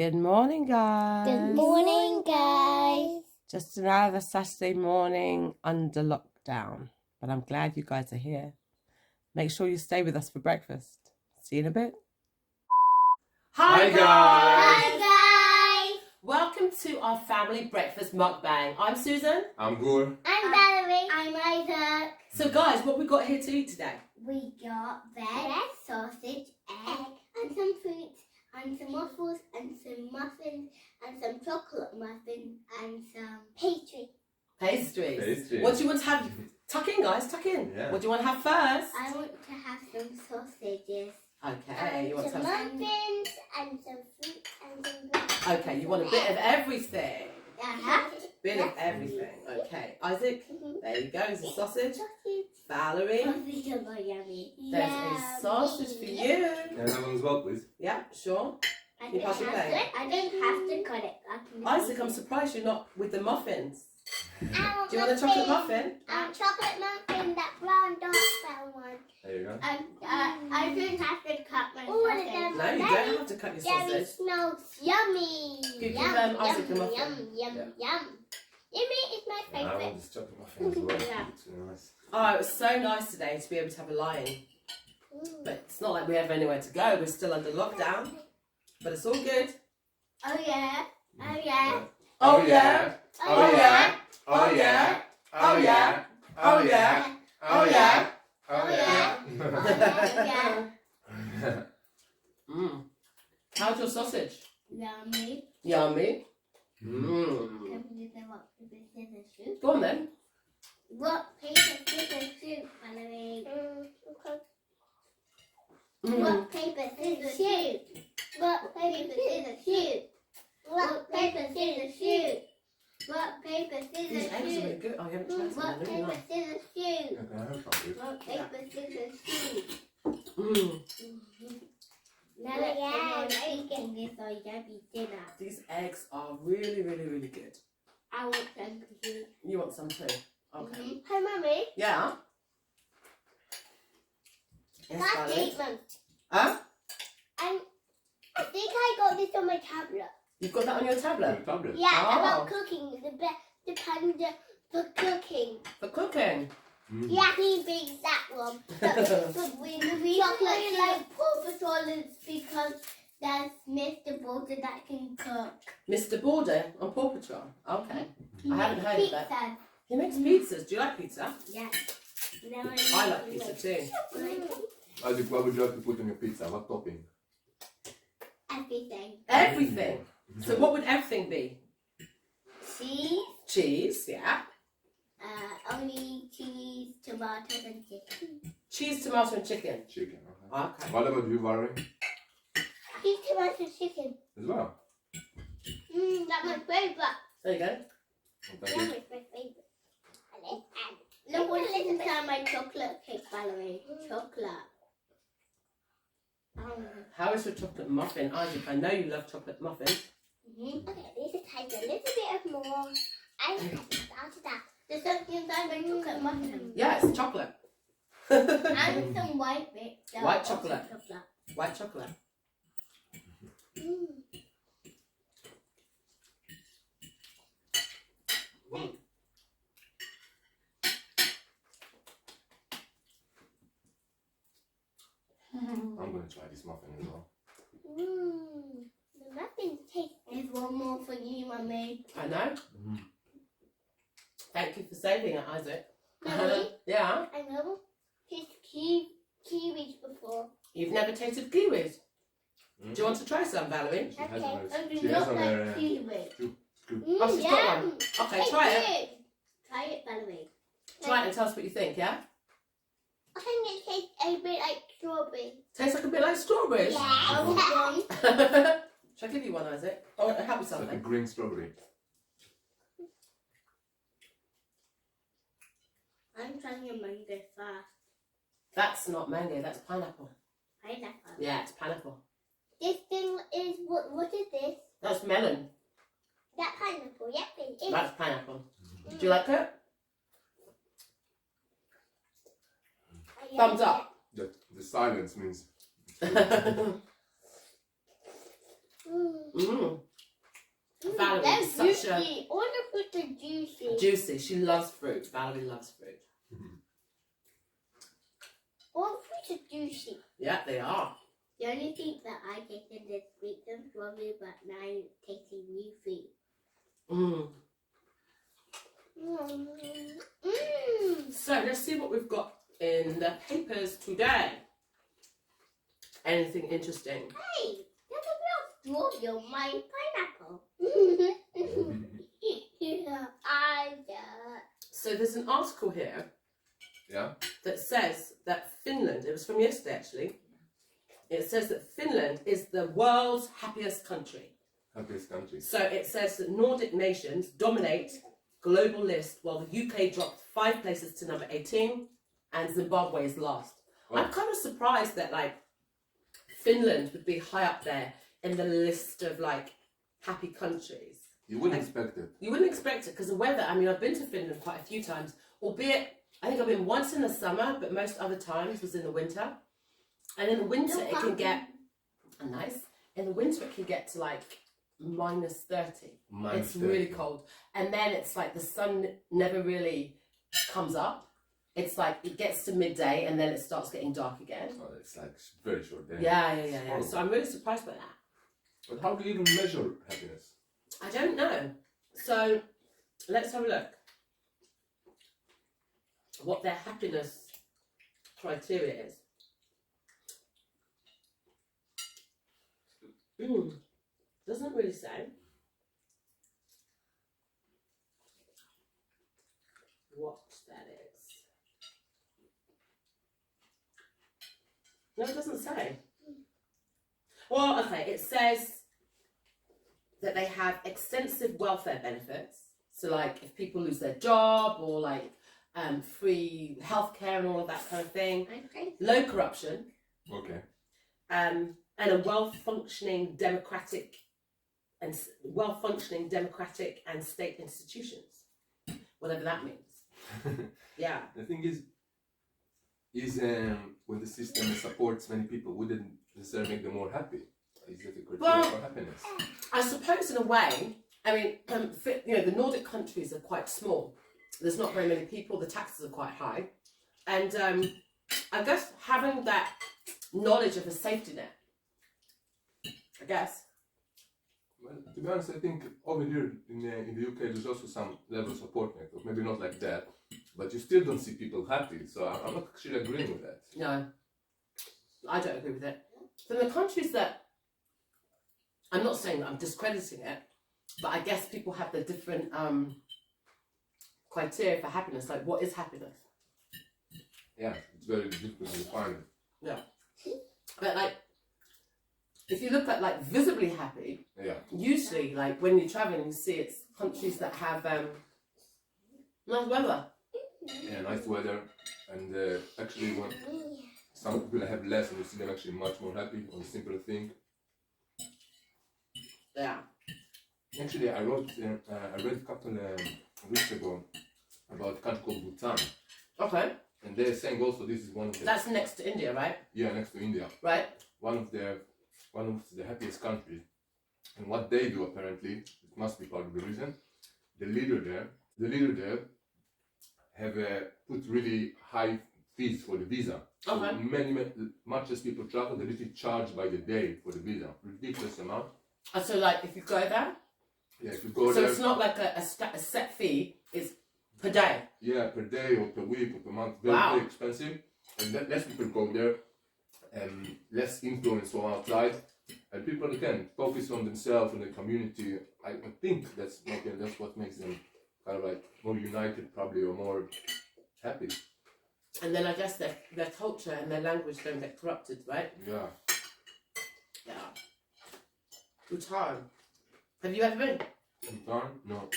Good morning, guys. Good morning, guys. Just another Saturday morning under lockdown, but I'm glad you guys are here. Make sure you stay with us for breakfast. See you in a bit. Hi, guys. Hi, guys. Welcome to our family breakfast mukbang. I'm Susan. I'm good. I'm Valerie. I'm Isaac. So, guys, what we got here to eat today? We got bread, sausage, egg, and some fruits, and some waffles, and some muffins, and some chocolate muffins, and some pastry. Pastries. What do you want to have? Tuck in, guys. Tuck in. Yeah. What do you want to have first? I want to have some sausages. Okay. And You want some to have muffins, and some fruit, and some bread. Okay. You want a bit of everything. Uh-huh. Bit of everything. Okay. Isaac. There you go. There's a sausage. Valerie. Sausage is so yummy. There's a sausage for you. Can I have one as well, please? Yeah, sure. I You don't pass your have plate. to. I don't have to cut it. I can Isaac, I'm surprised you're not with the muffins. I Do you want a chocolate muffin? Chocolate muffin, that brown dark brown one. There you go. I don't have to cut my sausage. No, you don't have to cut your Very sausage. smells yummy. Give Yum, Isaac a yum, muffin. yum, yum, yum. Yummy is my And I favourite. want this chocolate muffin as well. Yeah. It's really nice. Oh, it was so nice today to be able to have a lie-in. But it's not like we have anywhere to go. We're still under lockdown. But it's all good. Oh yeah. Oh yeah. Oh, yeah. Oh yeah. Oh yeah. Oh yeah. Oh yeah. Oh yeah. Oh yeah. Yeah. Mm. How's your sausage? Yummy. Yummy. Mm. Can we do the rock, paper, scissors, shoot? Go on then. Rock, paper, scissors, shoot, Valerie. Mm. Rock, paper, scissors, shoot. Rock, paper, scissors, shoot. Rock, paper, scissors, shoot. Rock, paper, These scissors, eggs are really shoot. good. Oh, you haven't tried some. Rock, They're really paper, nice. scissors, shoot. Can I have some, please? Rock, paper, scissors, shoot. Mm. Now let's go eating this or yummy dinner. These eggs are really, really, really good. I want some too. You want some too? Okay. Hi, Mummy. Yeah? Yes, That's darling. 8 months. Huh? I think I got this on my tablet. You've got that on your tablet? Tablet. Yeah, Oh. about cooking. The panda for cooking. For cooking? Mm. Yeah, he brings that one. But we chocolate like Paw Patrol is because there's Mr. Border that can cook. Mr. Border on Paw Patrol? Okay. I haven't heard of that. Pizza. He makes pizzas. Do you like pizza? Yeah. I like pizza too. Isaac, what would you like to put on your pizza? What topping? Everything. Everything. So what would everything be? Cheese. Cheese, yeah. Only cheese, tomatoes, and chicken. Cheese, tomato and chicken. Chicken. Okay. Okay. What about you, Valerie? Cheese, tomatoes, chicken. As well? That's my favourite. There you go. Well, thank Yeah, you. it's my favourite. Look what is inside my chocolate cake, Valerie. Chocolate. How is your chocolate muffin? Isaac, I know you love chocolate muffins. Okay, this is take a little bit of more. I started that. There's something inside my chocolate muffin. Yeah, it's chocolate. And some white bits. White chocolate. White chocolate. I'm going to try this muffin as well. The muffin taste. There's one more for you, Mummy. I know. Thank you for saving it, Isaac. Mummy, Yeah. I never tasted kiwis before. You've never tasted kiwis. Do you want to try some, Valerie? She has Okay, on I her. do She has not on like her. kiwi. Oh, she's got one. Okay, try it. Try it, Valerie. Try it and tell us what you think, yeah? I think it tastes a bit like strawberry. Tastes like a bit like strawberries. I want one. Shall I give you one, Isaac? Oh, help me It's like a something. green strawberry. I'm trying a mango first. That's not mango, that's pineapple. Pineapple. Yeah, it's pineapple. This thing is what is this? That's melon. That pineapple, yep it is. That's pineapple. Do you like it? Thumbs up. The silence means. Mmm. Valerie They're is such a juicy. All the fruits are juicy. juicy. She loves fruit. Valerie loves fruit. All fruits are juicy. Yeah, they are. The only thing that I tasted is sweet and strawberry, but now I'm tasting new fruit. Mmm. Mmm. So let's see what we've got in the papers today. Anything interesting? Hey, there's a bit of strawberry on my pineapple. So there's an article here Yeah. that says that Finland, it was from yesterday actually, it says that Finland is the world's happiest country. Happiest country. So it says that Nordic nations dominate global list while the UK dropped 5 places to number 18 and Zimbabwe is last. Oh. I'm kind of surprised that like Finland would be high up there in the list of like happy countries. You wouldn't expect it. You wouldn't expect it because the weather, I mean, I've been to Finland quite a few times, albeit I think I've been once in the summer, but most other times was in the winter. And in the winter, it can get, nice, in the winter it can get to like minus 30. It's really cold. And then it's like the sun never really comes up. It's like it gets to midday and then it starts getting dark again. Oh, it's like very short day. Yeah. So I'm really surprised by that. But how do you even measure happiness? I don't know. So let's have a look. What their happiness criteria is. Doesn't really say. What that is. No, it doesn't say. Well, okay, it says that they have extensive welfare benefits. So like if people lose their job or like free healthcare and all of that kind of thing. Okay. Low corruption. Okay. And a well-functioning democratic and state institutions. Whatever that means. Yeah. The thing is when the system supports many people, wouldn't necessarily make them more happy? Is that a criteria for happiness? I suppose in a way, I mean, the Nordic countries are quite small. There's not very many people, the taxes are quite high. And I guess having that knowledge of a safety net, I guess. Well, to be honest, I think over here in the UK there's also some level of support network. Maybe not like that, but you still don't see people happy. So I'm not actually agreeing with that. No, I don't agree with it. From the countries that, I'm not saying that I'm discrediting it, but I guess people have the different criteria for happiness. Like, what is happiness? Yeah, it's very difficult to define it. Yeah. But like, if you look at like visibly happy, Yeah. usually like when you're traveling, you see it's countries that have nice weather. Yeah, nice weather, and actually when some people have less and you see them actually much more happy on a simpler thing. Yeah. Actually, I read a couple weeks ago about a country called Bhutan, Okay. and they're saying also this is one of the That's next to India, right? next to India, Right. one of the happiest countries. And what they do apparently, it must be part of the reason, the leader there have put really high fees for the visa. So Okay. much as people travel, they literally charge by the day for the visa, ridiculous amount. So like if you go there, Yeah, if you go so there, it's not like a set fee, it's per day. yeah, per day or per week or per month, very, Wow. very expensive. And less people go there, and less influence from outside. And people can focus on themselves and the community. I think that's what makes them kind of like more united, probably, or more happy. And then I guess their culture and their language don't get corrupted, right? Yeah. Yeah. Bhutan. Have you ever been? Bhutan? No.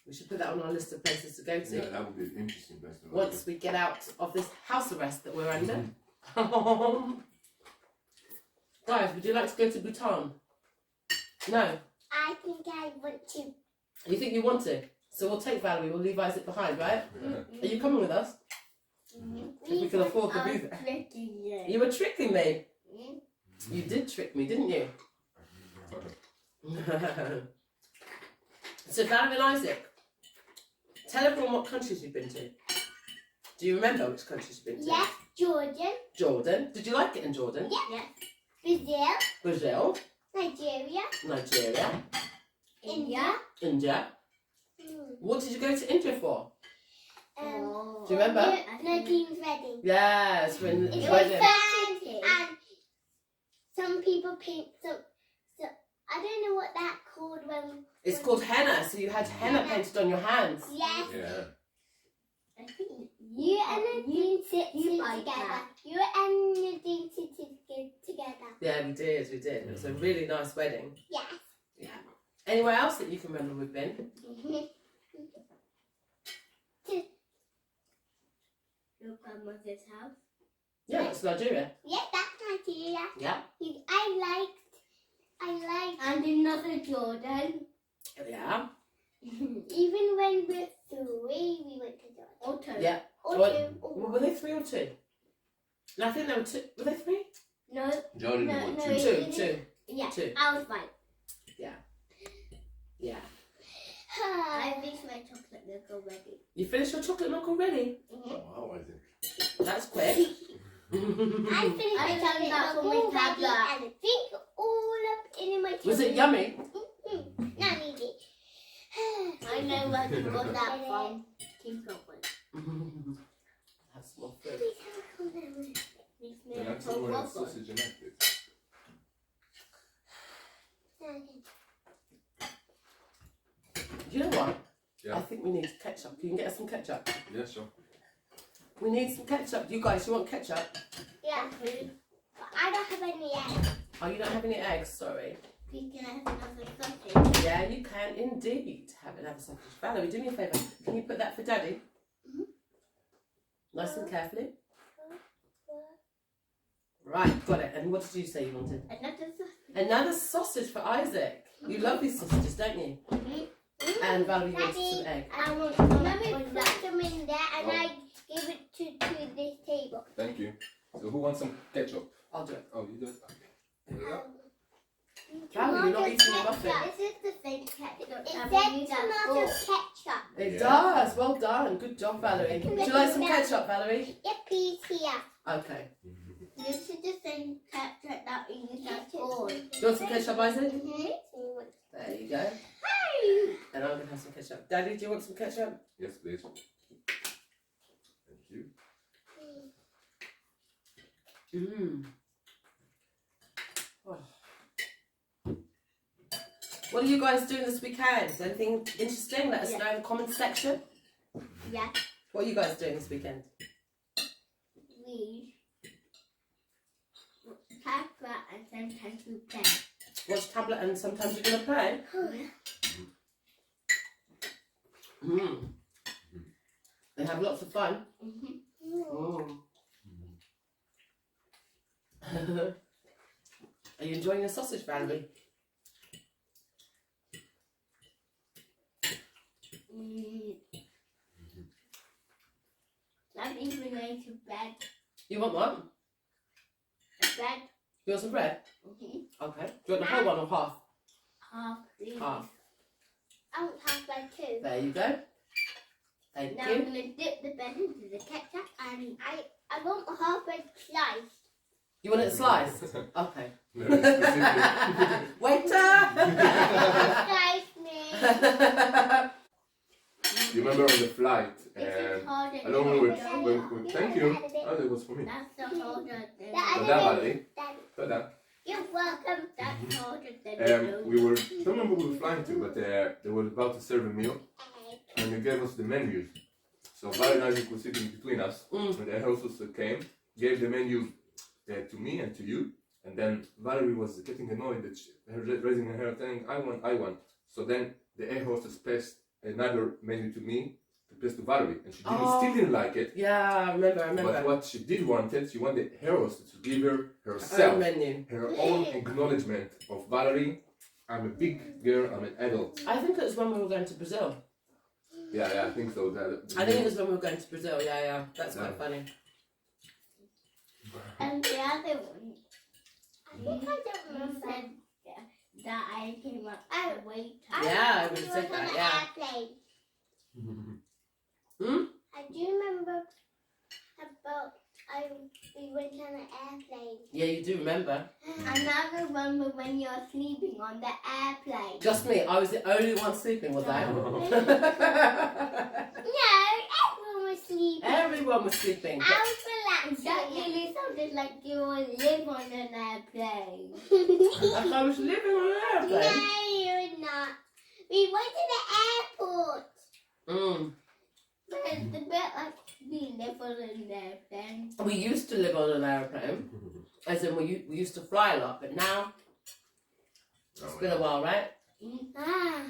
We should put that on our list of places to go to. Yeah, that would be an interesting place to go. Once we get out of this house arrest that we're under. Guys, would you like to go to Bhutan? No? I think I want to. You think you want to? So we'll take Valerie, we'll leave Isaac behind, right? Are you coming with us? If we can afford the visa. You were tricking me. You did trick me, didn't you? So Valerie and Isaac, tell everyone what countries you've been to. Do you remember which countries you've been to? Yes, Jordan. Jordan. Did you like it in Jordan? Yes. Brazil. Brazil. Nigeria. Nigeria. India. India. What did you go to India for? Do you remember? Nadine's wedding. Yes, when It was wedding. fancy. And some people paint some. I don't know what that's called when. It's called henna, so you had henna painted on your hands. Yes. Yeah. I think you and Nadine sit together. You and Nadine sit together. Yeah, we did. It was a really nice wedding. Yes. Yeah. Anywhere else that you can remember we've been? Your grandmother's house. Yeah, it's Nigeria. Yes, that's Nigeria. Yeah. I liked. And another Jordan. Yeah. Even when we're 3, we went to Jordan. Or 2. Yeah. Or Well, 2. Or were they 3 or 2? No, I think they were 2. Were they 3? No. Jordan No, won no. 2. 2. Yeah. 2. I was 5. Yeah. I finished my chocolate milk already. You finished your chocolate milk already? Wow, I think. That's quick. I finished my chocolate milk already and I think all up in my chocolate. Was it yummy? Not easy. I know where you got that from. King chocolate. That's more food. And that's where sausage and egg is. You know what? Yeah. I think we need ketchup. You can get us some ketchup. Yeah, sure. We need some ketchup. You guys, you want ketchup? Yeah. But I don't have any eggs. Oh, you don't have any eggs? Sorry. Please can I have another sausage? Yeah, you can indeed have another sausage. Valerie, do me a favour. Can you put that for Daddy? Nice and carefully. Right, got it. And what did you say you wanted? Another sausage. Another sausage for Isaac. You love these sausages, don't you? And Valerie wants some egg. I want some. Mommy put them in there and I give it to this table. Thank you. So who wants some ketchup? I'll do it. Oh, you do it? Okay. Here we go. Valerie, you're not eating a muffin. This is the fake ketchup. It said tomato ketchup. It Yeah. does. Well done. Good job, Valerie. Would you like some ketchup, Valerie? Yeah, please here. Okay. This is the same ketchup that we used at school. Do you want some ketchup, Isaac? Mm-hmm. There you go. And I'm going to have some ketchup. Daddy, do you want some ketchup? Yes, please. Thank you. Mmm. Oh. What are you guys doing this weekend? Anything interesting? Let us know in the comments section. Yeah. What are you guys doing this weekend? We tablet and sometimes we play. Watch tablet and sometimes you're going to play? Mmm. And have lots of fun? Mm. Are you enjoying your sausage, Valerie? I'm even going to bed. You want what? Bed. You want some bread? Okay. Do you want the whole one or half? Half, please. Half. I want half bed too. There you go. Thank Now you. I'm going to dip the bread into the ketchup and I want a half bread sliced. You want it sliced? Okay. Very specific. Waiter! Slice me. You remember on the flight, This is harder I don't know than when thank you. Oh, that was for me. That's the harder than Tada, Valerie. Daddy. Tada. You're welcome. That's harder than We were, I don't remember who we were flying to, but they were about to serve a meal and they gave us the menus. So Valerie and Isaac were sitting between us and the air hostess came, gave the menu to me and to you, and then Valerie was getting annoyed that raising her hand saying, I want. So then the air hostess passed another menu to me, to pass to Valerie, and she still didn't like it. Yeah, I remember. But what she did wanted, she wanted the air hostess to give her Own herself, menu. her own acknowledgement of Valerie. I'm a big girl, I'm an adult. I think it was when we were going to Brazil. Yeah, I think so. I think it was when we were going to Brazil, yeah. That's quite funny. And the other one, I think I don't remember. that I came up the way. Yeah, I would have said that, yeah. Airplane. Hmm? I do remember about we went on an airplane. Yeah, you do remember. And I remember when you were sleeping on the airplane. Just me. I was the only one sleeping, was I? No, everyone was sleeping. Everyone was sleeping. I was relaxed. That really sounded like you were living on an airplane. Like I was living on an airplane. No, you're not. We went to the airport. Mm. But it's a bit like we live on an airplane. We used to live on an airplane, as in we used to fly a lot, but now it's been a while, right? Ah,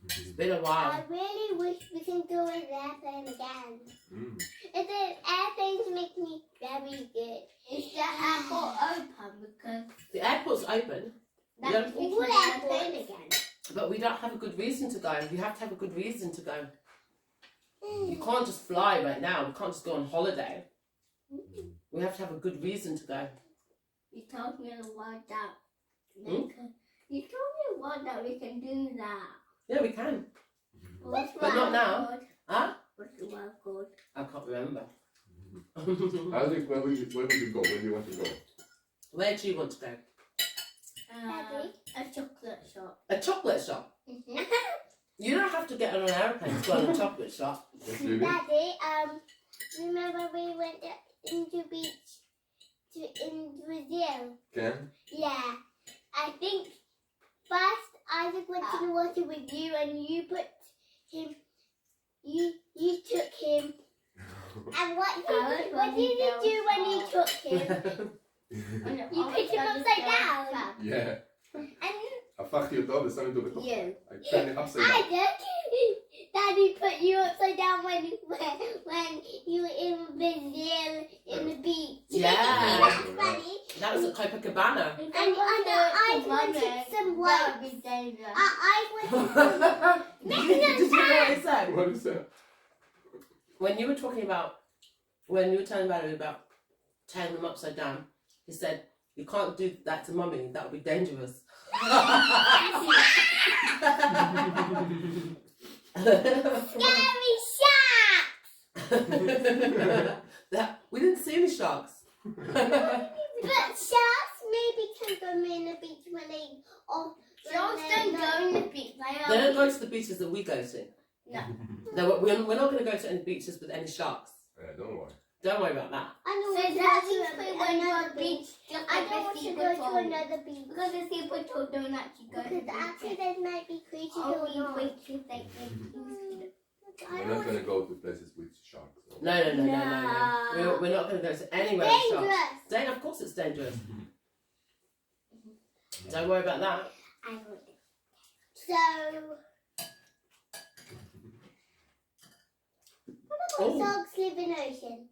It's been a while. I really wish we can go on an airplane again. Mm. Airplanes make me very good. Is the airport open? Because The airport's open, that Yeah. makes me want to plane again. but we don't have a good reason to go. You have to have a good reason to go. You can't just fly right now. We can't just go on holiday. We have to have a good reason to go. You told me a word that. Hmm? You told me a word that we can do that. Yeah, we can. What's But not now. called? Huh? What's the word called? I can't remember. I think where would you go? Where do you want to go? Where do you want to go? Daddy? A chocolate shop. A chocolate shop. You don't have to get on an airplane to go on a chocolate shop. Yes, baby. Daddy, remember we went into beach in Brazil? Can? Yeah. I think first Isaac went to the water with you and you put him, you took him. And what did you do when you took him? You put him upside down. Yeah. And I fucked you up. Something to the you. I turned it upside down. Isaac, Daddy put you upside down when you were in Brazil in the beach. Yeah. That's funny. That was at Copacabana. And I wanted some Did waves. you know what he said? What is that? When you were talking about, when you were telling Valerie about turning them upside down, he said, you can't do that to mummy, that would be dangerous. Scary sharks! We didn't see any sharks. But sharks maybe can go in the beach when they... Sharks don't go in the beach. They don't go to the beaches that we go to. No. No, we're not going to go to any beaches with any sharks. Yeah, don't worry. Don't worry about that. I don't want to go to another beach. I don't want to go to another beach. Because the people don't actually go to the beach. Because actually there might be creatures going on. We're not going to go to places with sharks. So. No. We're not going to go to anywhere with sharks. Of course it's dangerous. Don't worry about that. I will. So... Oh. Dogs live in the ocean.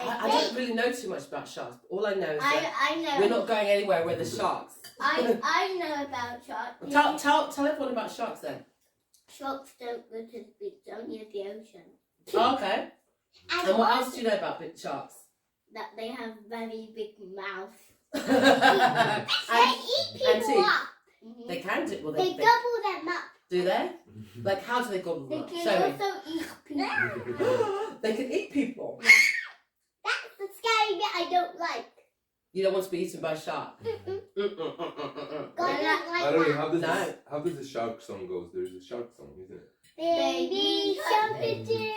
I don't really know too much about sharks. But all I know is that I know. we're not going anywhere where there's sharks. I know about sharks. Tell everyone about sharks then. Sharks don't go to the beach, only at the ocean. Oh, okay. And what else do you know about big sharks? That they have very big mouths. and, They eat people teeth. up. They can do. Well, They gobble them up. do they? Like how do they gobble They them up? can Show me. also eat people. They can eat people. That's the scary bit I don't like. You don't want to be eaten by a shark. God don't I like don't know, that. how does the shark song goes? There is a shark song, isn't it? Baby shark, baby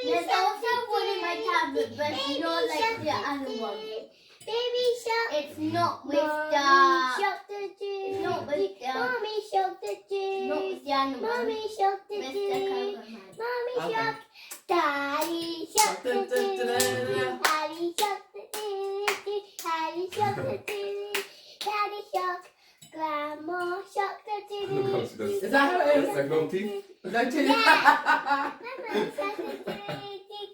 There's also one in my tablet, but it's not like the other one. Baby shark. It's not with Mommy the. shark the It's not with the. Mommy shark the Not with the animal. Mommy shark the With the coconut. Mommy Okay. shark. Daddy shark the Daddy shark the Daddy shark the Daddy shark. Grandma shark the Is that how it is? Like no teeth? No teeth. Grandma shark the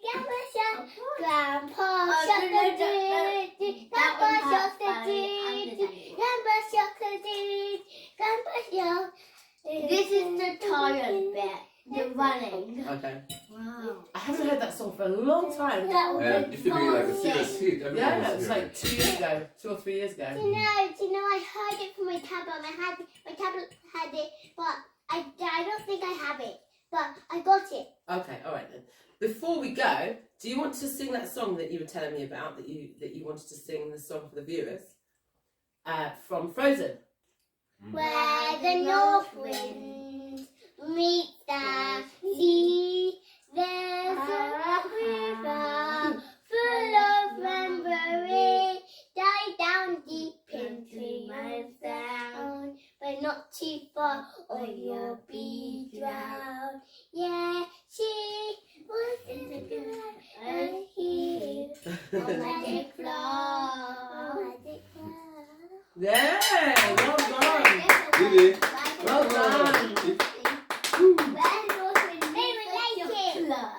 Grandma shark. Grandpa shark the Grandpa shark the Grandpa shark the Grandpa shark. This is the tired bit. The running. Okay. Wow. I haven't heard that song for a long time. It used to be like a serious hit. Everyone Yeah, was it's hearing like 2 years ago, 2 or 3 years ago. Do you know, I heard it from my tablet. My tablet had it, but I don't think I have it. But I got it. Okay, all right then. Before we go, do you want to sing that song that you were telling me about, that you wanted to sing the song for the viewers? From Frozen. Where the north wind meets the sea, there's a river full of memory, dive down deep into my sound, but not too far or you'll be drowned. Yeah, she was in the good and he on magic floor. Yeah, well done. Really? Well done.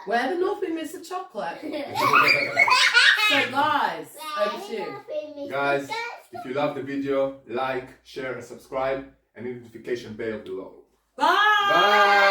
Where the North Wind meets the chocolate. So guys, over to you. Guys, if you love the video, like, share and subscribe and hit the notification bell below. Bye. Bye!